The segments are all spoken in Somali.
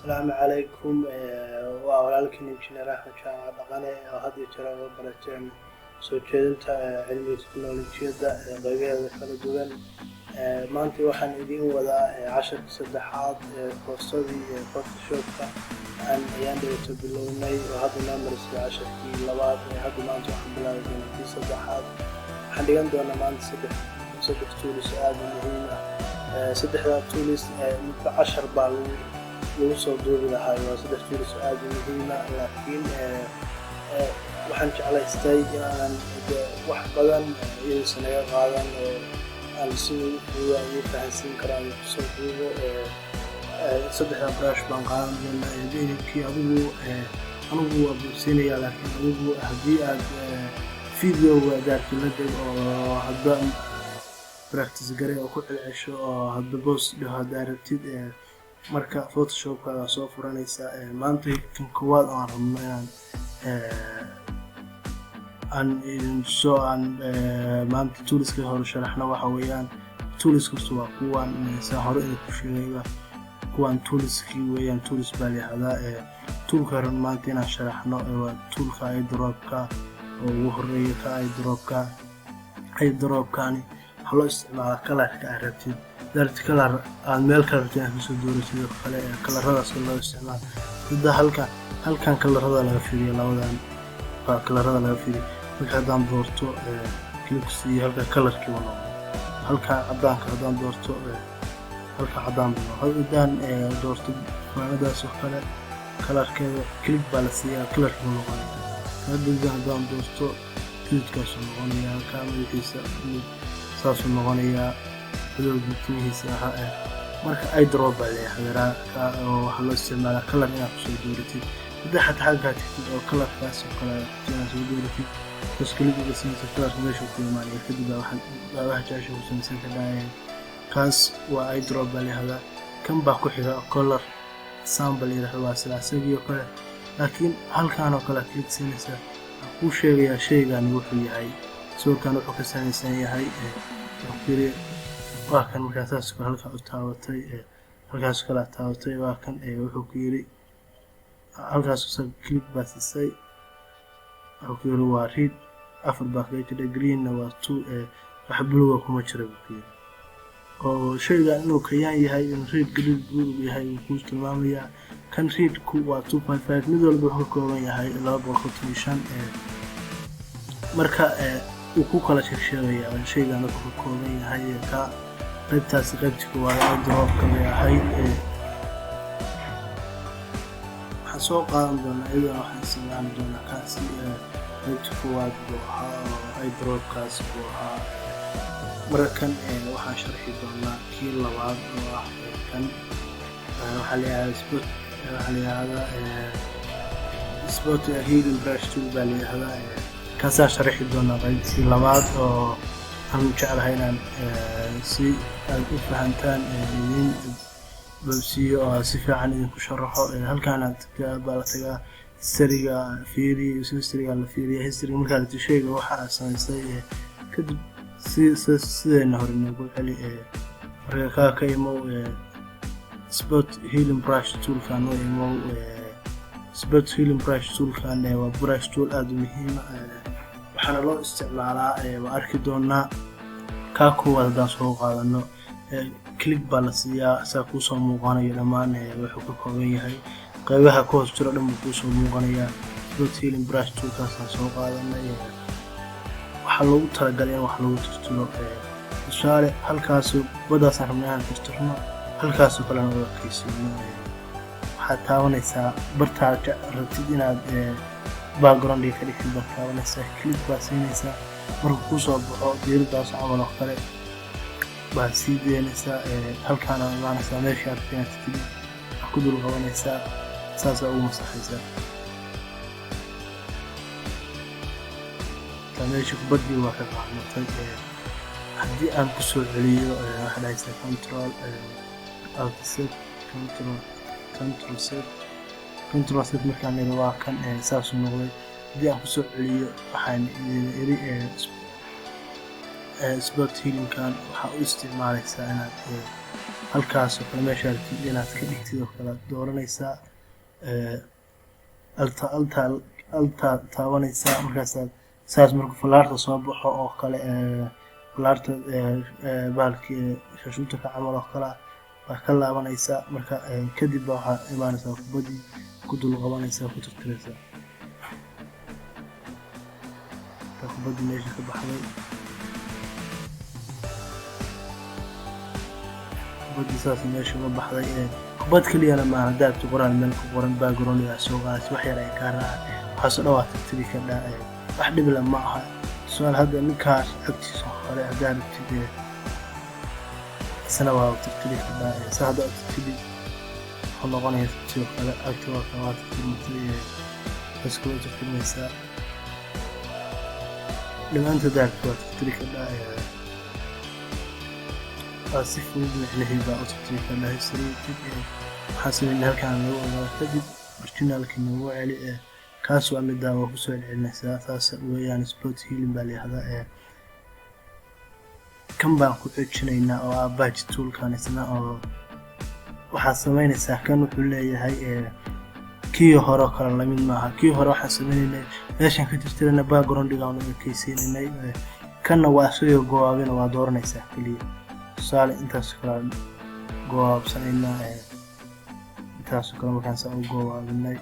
السلام عليكم وعليكم إنجنير أحمد جامع دقني هذه ترى برتين سوتشينت علمي تكنولوجيا قيبها kala duwan maanta waxaan idin wadaa 10 saddexaad koorsada Photoshop-ka ayaan dhigto bilownay oo hadda marsiga 10kii labaad hadda maanta waxaan bilaabay intii saddexaad waxaan dhigan doonaa maanta saddex tools aad muhiim ah saddexda tools mid 10 baa lagu soo duubi lahaa waa saddex tools aad muhiim ah laakiin waxaan jeclaystay inaan wax badan aysan iga qaadan aan si fahansiin karaan soo duubo saddexda brush baan qaadan doonaa editki anigu abuursiinaya laakiin anigu haddii aad video daarti la deg oo hadda practice garay oo ku celcesho oo hadda boss dhaho daartid marka Photoshop-ka soo furanaysa maanta kan koowaad aan rabno inaan maanta toolska hore sharaxna waxa weeyaan toolska waa kuwan hore ku sheegayba kuwan toolski weeyaan tools baa leeyahay toolka ran maanta inaan sharaxno waa toolka eyedropka oo ugu horeeya ka eyedropkani halo isticmaala colorka aragtid darti color aan meel kale ku soo dooratid kale coloradaas loo isticmaalo sida halkan colorada laga fiiriyo labadan colorada laga fiiriyo waxaan doorto clipsi halka colorkii wada halka cadaan doorto halka cadaan hadaan doorto maanadaas oo kale colorkeeda clip baa la siiyaa colorkii noqonaya hadaan doorto clipkaas noqonaya kaamilkiisa saas noqonaya بدوجتيهisa marka eyedrop baa leeyahay oo waxa loo isticmaalaa color inaad soo dooratid waxa xagga oo colorkaas oo kale inaad soo dooratid iskaliga sinta color meesha ku imaanaya kadib waxa jaasho ku sameysan tahay kaas waa eyedrop baa leeyahay kan baa ku xiga color sample leeyahay waa sidaasii oo kale laakiin halkaan oo kale click sinaysa ku sheegaya shaygan wuxuu yahay sawirkan wuxuu ka samaysan yahay waa kan markaas halka u taabatay halkaas kala taabatay waa kan wuxuu ku yiri halkaas soo click baasisay wuxuu ku yiri waa read afar baaqeeyay green waa 2 wax blue kuma jiro oo shayga inuu ka yahay in read green blue yahay ku tilmaamaya kan read ku waa 2.5 mid walba wuxuu ka kooban yahay 2.5 marka uu ku kala sheegaya shaygan wuxuu ka kooban yahay ka qaybtaas qaybtiga waa eyedropka leeyahay waxaan soo qaadan doonaa iyadoo waxaan isticmaali doonaa kaasi qaybta koowaad eyedropkaas markan waxaan sharxi doonaa kii labaad oo ah kan waxa leeyahay spot healing brush tool baa leeyahay kaasa sharxi doonaa qaybtii labaad oo aan jeclahay inaan si aad u fahantaan idin bulsiyo oo si fiican idinku sharaxo halkaan aad baa la tagaa historyga fiiriyo historyga la fiiriyo history marka la sheego waxa aad samaysay kadib sideen hore nagu celi marka ka imo spot healing brush tool-kan oo imo spot healing brush tool-kan waa brush tool aad muhiim ah waxaana loo isticmaalaa waa arki doonaa ka koowaad soo qaadano click baa la siiyaa saa ku soo muuqanayo dhamaan wuxuu ka kooban yahay qaybaha ku hoos jira dhan ku soo muuqanaya spot healing brush tool-kaas soo qaadanay waxa lagu talagalay in wax lagu tirtiro tusaale halkaas wadaas rabnaa tirtirno halkaas kale oo qiisino waxa taabanaysa bartaaja rabtid inaad background ka dhigtid bartaabanaysa click baa siinaysa marka ku soo baxo diiradaas camal oo kale baa sii deynaysa halkaan imaanaysa meesha aad fiirtid ku dul qabanaysa saas oo masaxaysa meesha ku badii waa ka qaadnay haddii aan ku soo celiyo waxa dhaysa control alt set control set markaan leeyahay waa kan saas u noqday haddii aan ku soo celiyo waxaan iri spot healing kan waxa u isticmaalaysaa inaad halkaas oo kale meesha rabtid inaad ka dhigtid oo kale dooranaysaa alta taabanaysaa markaasaad saas marka falaarta soo baxo oo kale falaarta bahalkii shashuuta ka camal oo kale baa ka laabanaysaa marka kadib baa waxaa imaanaysaa kubaddii ku dul qabanaysaa ku tirtiraysaa kubaddii meesha ka baxday kubaddii saas meesha uga baxday kubad keliyana maaha haddaad qoraan meel ku qoran background soo qaadaysa wax yar ay kaa raacay waxaasoo dhan waa tirtiri kadhaa wax dhib leh ma aha su'aal hadda ninkaas agtiisa oo kale haddaad rabtid isna waa tirtiri kadhaa saa hadda tirtiri wuxuu noqonaya sidoo kale agta waa tirtirmatay iskula tirtirmaysaa dhammaanta daarka waa tirtiri kadhaa si fudud micnahii baa u tirtiri kadhaa historytid waxaa sameynay halkaan lagu ogaado kadib originalkii nagu celi kaas waa middaa waa kusoo celcelinaysaa saas weeyaan spot healing baa layihahdaa kan baan ku xojinaynaa oo ah badge toolkan isna oo waxaad samaynaysaa kan wuxuu leeyahay kii hore kale lamid maaha kii hore waxaan sameynaynay meeshaan ka tirtirana backgroundiga aan ekaysiinaynay kanna waa isagoo gowaabina waa dooranaysaa keliya tusaale intaas kale gowaabsanaynaa intaasoo kale markaan saa u gowaabinay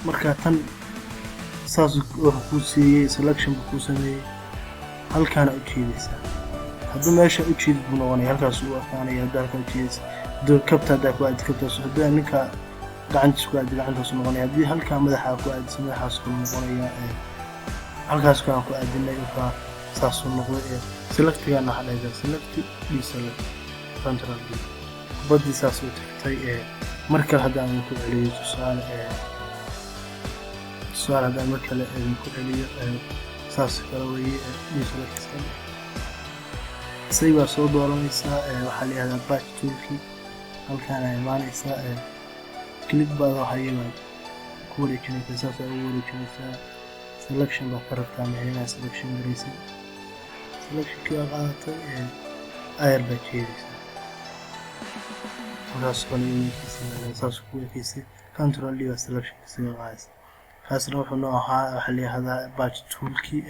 marka tan saas wuxuu kuu siiyey selection buu kuu sameeyey halkaana u jiidaysaa hadduu meesha u jiidid buu noqonaya halkaas uu aqaanaya hadda halkaa u jiidaysa hadduu kabta haddaa ku aadid kabtaas hadduu ninka gacantiis ku aadid gacantaasu noqonaya haddii halkaa madaxaa ku aadis madaxaas kuu noqonaya halkaas kalaan ku aadinay markaa saasuu noqday selectigaana waxaa dhahaysaa selecti deselect control d kubaddii saas u tagtay mar kale haddaan idinku celiyo tusaale haddaan mar kale idinku celiyo saas kale weeye deselect isagii baa soo dooranaysaa waxaa layihahdaa badge toolkii halkaana imaanaysaa click baad waxayabaad ku wareejinaysaa saas aa ugu wareejinaysaa selection baad ka rabtaa micnaha selection garaysid selectionkii baa qaadatay ayar baad jeedaysaa markaas kale saas ku ekeysay control d baa selectionka siga qaadaysa kaasna wuxuu noo ahaa waxaa layihahdaa badge toolkii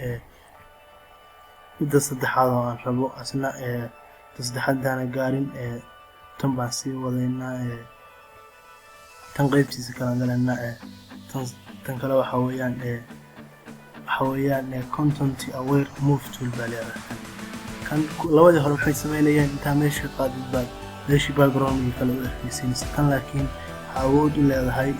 midda saddexaad oo aan rabo asna midda saddexaadaana gaarin tan baan sii wadaynaa tan qaybtiisa kala galaynaa tan kale waxaa weeyaan content aware move tool baa layihahdaa kan labadii hore waxay sameynayeen intaa meesha qaadid baad meeshii backgroundkii kale u ekaysiinaysa kan laakiin waxaa awood u leedahay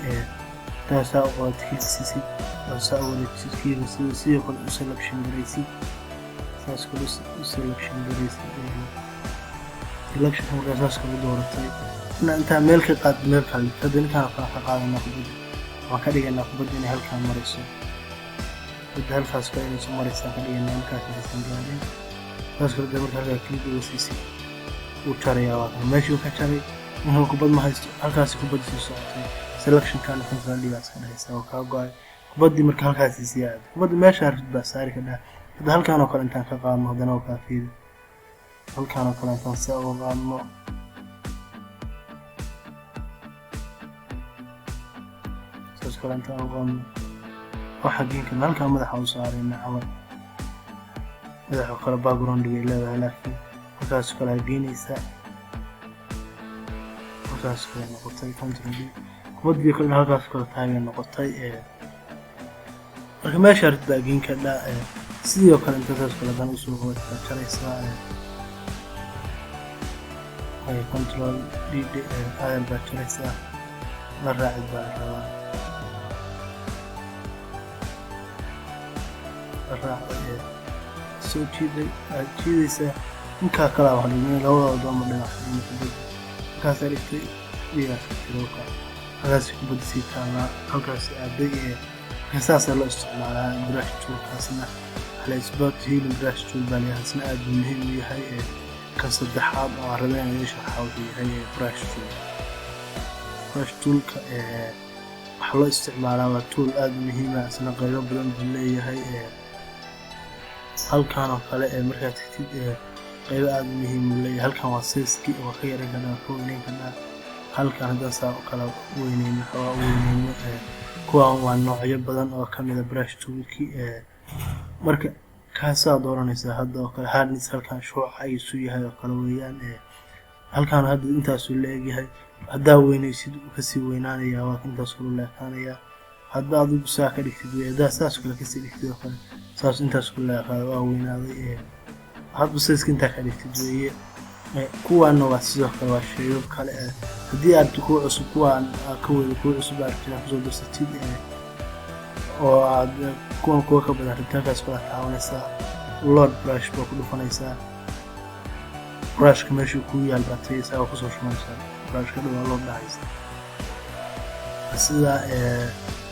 taasaa u qoratid kiisisid taasaa u wareegsid kiiba sidoo kale u selection garaysid saas kale u selection garaysid selection markaa saas kale dooratay intaa meel ka qaad meel kale hadda ninkaan kala ka qaadanaa kubadda waan ka dhigaynaa kubadda inay halkaan marayso kubadda halkaas kale inay soo maraysaa ka dhigaynaa halkaas inaysan gaarin saas kale marka halkaa click uga siisid wuu jarayaa waa kan meeshii ka jaray inuu kubad ma haysto halkaasi kubadda sii socotay selectionkaana control d baa iska dhahaysaa oo kaa go-ay kubaddii marka halkaasi sii aada kubadda meesha arrid baa saari ka dhaha hadda halkaan oo kale intaan ka qaadno haddana oo kaa fiiri halkaan oo kale intaan saa uga qaadno saas kale intaan uga qaadno waxa geenkana halkaan madaxa u saarayna camal madaxa kale backgroundigay leedahay laakiin halkaas kale geenaysaa halkaas kale noqotay control d kubaddii kale halkaas kale taagay noqotay marka meesha arrid baa geen ka dhaa sidoo kale inta saas kale dan usoo hoostaa jaraysaa control d ayar baa jaraysaa la raacid baa la rabaa la raacday soo jiiday aad jiidaysaa ninkaa kalaa wax dhigmay labadooda ama dhinac halkaas dhigtay dhigaas tirooka halkaas kubadda sii taallaa halkaas aaday saasaa loo isticmaalaa brush toolkaasna spot healing brush tool baa layihahdaa isna aad buu muhiim u yahay kan saddexaad oo aan rabay inaan idin sharxa wuxuu yahay brush toolka waxaa loo isticmaalaa waa tool aad u muhiima isna qaybo badan buu leeyahay halkaan oo kale markaad tagtid qaybo aad muhiim u leeyahay. Halkan waa size-kii oo ka yaran karnaa ka weynayn karnaa. Halkan haddaan saa u kala weyneyno kuwaan waa noocyo badan oo ka mid ah brush tool-kii marka kaasaa dooranaysaa. hadda oo kale hardness halkan shuuca isu yahay oo kale weeyaan. halkan hadda intaasuu la egyahay. haddaa weynaysid wuu kasii weynaanayaa, waa intaas kula leekaanayaa. hadda adigu saa ka dhigtid haddaa saas kale kasii dhigtid oo kale saas intaas kula leekaada waa weynaaday. hadba size intaa ka dhigtid weeye. kuwaana waa sidoo kale waa shayab kale. haddii aad ku cusub kuwaan ka wada ku cusub aad kusoo darsatid oo aad kuwa ka badan ritaankaas kula taabanaysaa. load brush baa ku dhufanaysaa. brushka meeshuu ku yaal baad tagaysaa oo kusoo shumanaysaa. brushka dhawaa loo dhahaysa sida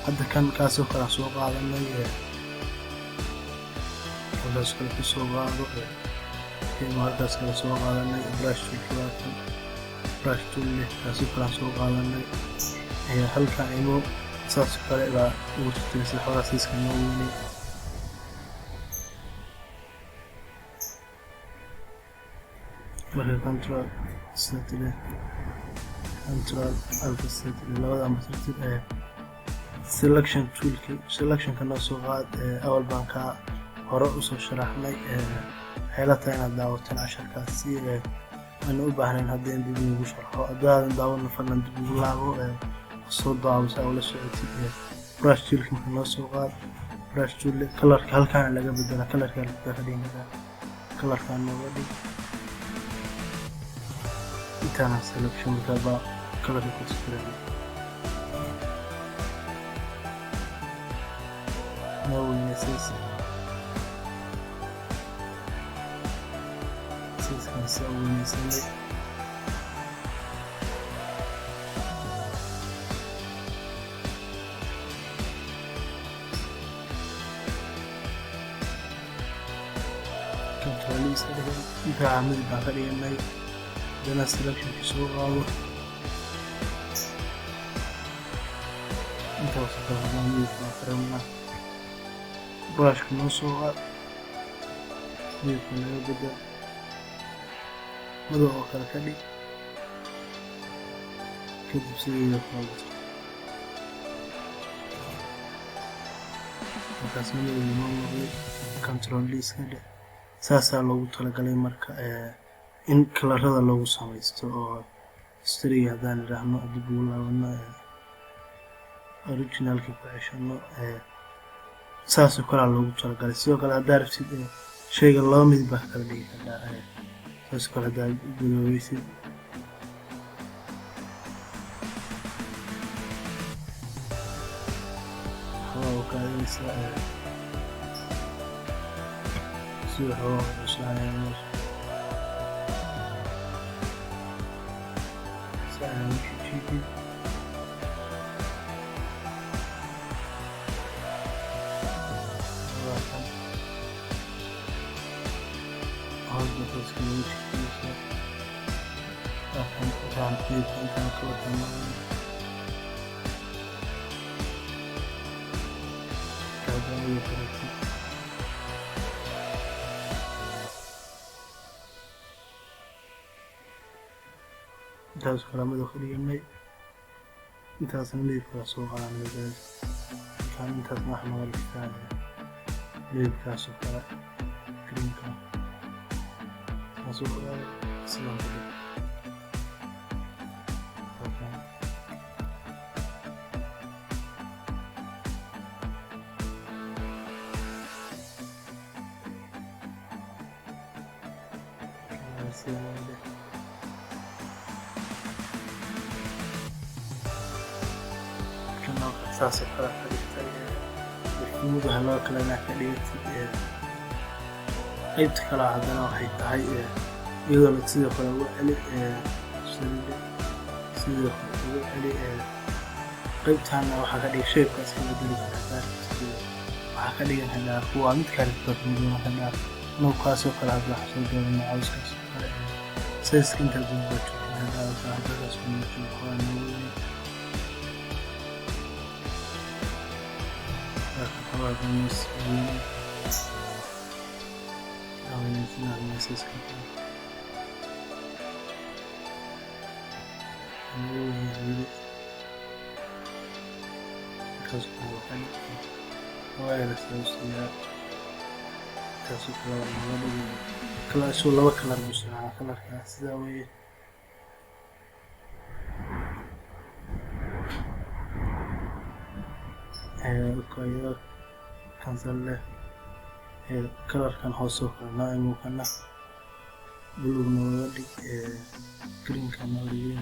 hadda kan kaasoo kale soo qaadanay. kaas kale kusoo qaado markaas kale soo qaadanay brush tool kaasoo kale soo qaadanay. halkan imo saas kale baa ugu tirtiraysa xogaa siiska noo weynay. marka control alpha set labada ama tirtir selection toolki selectionka noo soo qaad. awal baan ka hore usoo sharaxnay. xeelata inaad daawataan casharkaasi aan u baahnayn haddii in dib ugu sharxo. haddaadan daawana fadlan dib ugu laabo soo daawasa oo la socotid. brush toolka marka noo soo qaad. brush tool colorka halkaan laga bedela colorka ka dhigin colorka nooga dhig. intaana selection marka baa colorka ku tirtiray noo weynaysiisa. size weynaysanay. control intaa mid baan ka dhiganay. hadana selectionki soo qaado. intaas kala mid baan qarana. brushka noo soo qaad. midka laga bedel madow oo kale ka dhig. kadib sideeda kala markaas madow noo noqday. control list ka dhig. saasaa loogu talagalay marka in kalarada lagu samaysto oo historyga haddaan idhaahno dib ugu laabano originalkii ku ceshano. saasoo kalaa loogu talagalay. sidoo kale haddaa rabtid shayga laba mid baa kala dhigi kartaa. saasoo kale haddaa gudoobaysid waxaa kaadinaysaa sida xoogaa cuslaanaya meesha si aan jiidid. intaas kala mid oo kaliyanay. intaasna midabka soo qaadanay. intaas wax noo dhigtaan midabkaas oo kale greenka saasoo kale sidoo kale. saasoo kale ka dhigtay. madaxa loo kale naa ka dhigtay. qaybta kale haddana waxay tahay iyadoo sidoo kale ugu celi sidoo kale ugu celi. qaybtaana waxaa ka dhigay shaybkaas ka bedeli kartaa. waxaa ka dhigan hadaa kuwa mid kale doona hadaa noockaasoo kale hadda waxaa soo doonana cawskaas oo kale. size inta duubato hadaa haddaas ku muujiyo waxaa noo weyn. Ahora كلا شو لو كلر مش على كلر كذا وي كويس كنسل له كلر كان حوسه كنا إنه كنا بلو نوري green كان نوري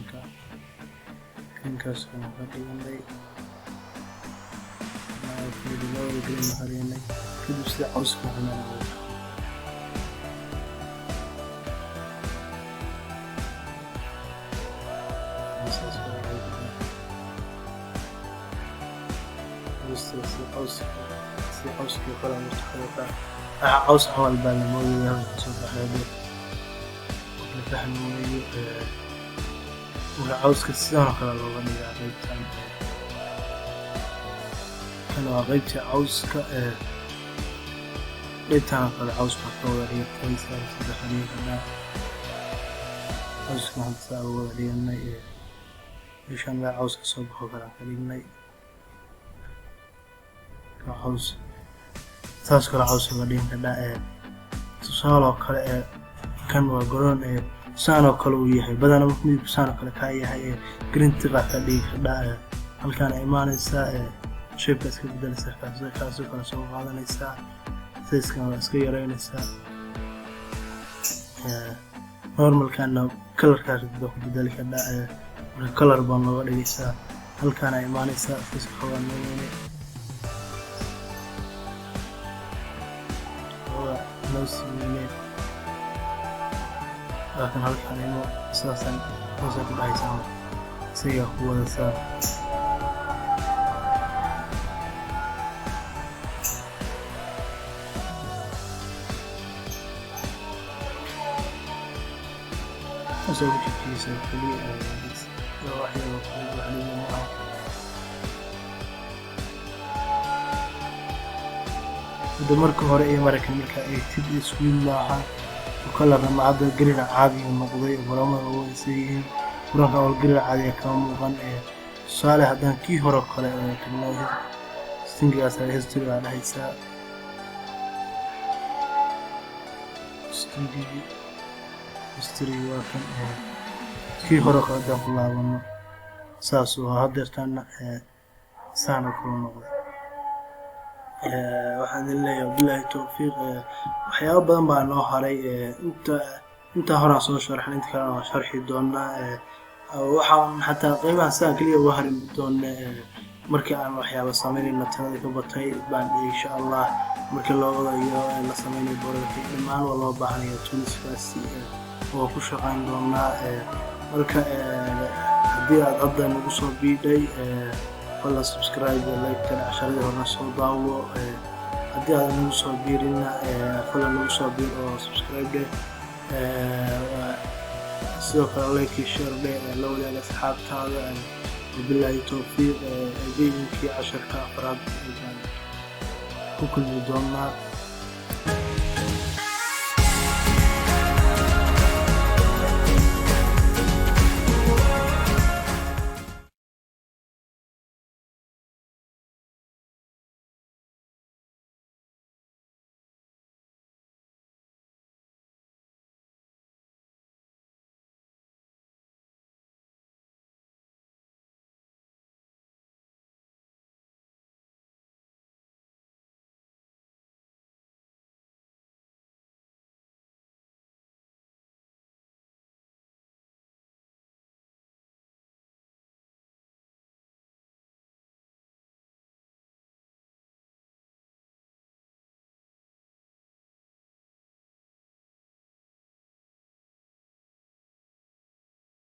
green كاس كان هذي عندي ما في نوري green هذي عندي كده بس عاوز كنا عاوز كي كلام مختلفة عاوز أول بالموية وتصبح هذا فهمي وعاوز كسرنا كلا لغني غيبتان كانوا غيبتي عاوز غيبتان كلا عاوز كطور هي كويسة وتصبحني هنا عاوز كمان تساوي لينا يشان لا عاوز كصبح كلا كلينا عاوز saas kala caws uga dhigan kadhaa tusaale oo kale kan waa garoon saan oo kale uu yahay badana midku saan oo kale ka yahay grintiga ka dhigan kadhaa halkaan imaanaysa shape iska bedelaysa kaas oo kale soo qaadanaysa siiskan iska yareynaysa normal kana color ka bedel kadhaa color baan loo dhigaysa halkaan imaanaysa iska qabanayna نوسمين لكن هل كان إنه أساساً نوسك بعيسان سيئة هو ذا أسوي شيء سيكولي لو واحد يقول عليه معه marka hore ee marka ay tid iswiil laha kala ramada green caadi noqday baramada oo isii kuranka oo green caadi ka muuqan su'aal hadan kii hore kale ee singigaas ay history aan haysaa history waa kan kii hore qadan ku laabano saas oo hadeertan saana ku noqday waxaan leeyahay billahi tawfiiq waxyaabo badan baa noo haray inta hore soo sharaxnay inta kale oo sharxi doonaa waxaan xataa qaybaha saa kaliya uga harin doonaa markii aan waxyaabo sameynayna tirada ka batay baan insha Allah markii loo wadayo la sameeyay boorarka dhammaan waa loo baahan yahay tuliskaasi oo ku shaqayn doonaa marka haddii aad hadda nagu soo biiday ولا سبسكرايب لايك كان عشان يهرنا صوباو هدي هذا نوصل بيرنا ولا نوصل بير أو سبسكرايب ده سوق لايك شير ده لو لا أصحاب هذا وبالله توفيق بينك 10 كأفراد كل يوم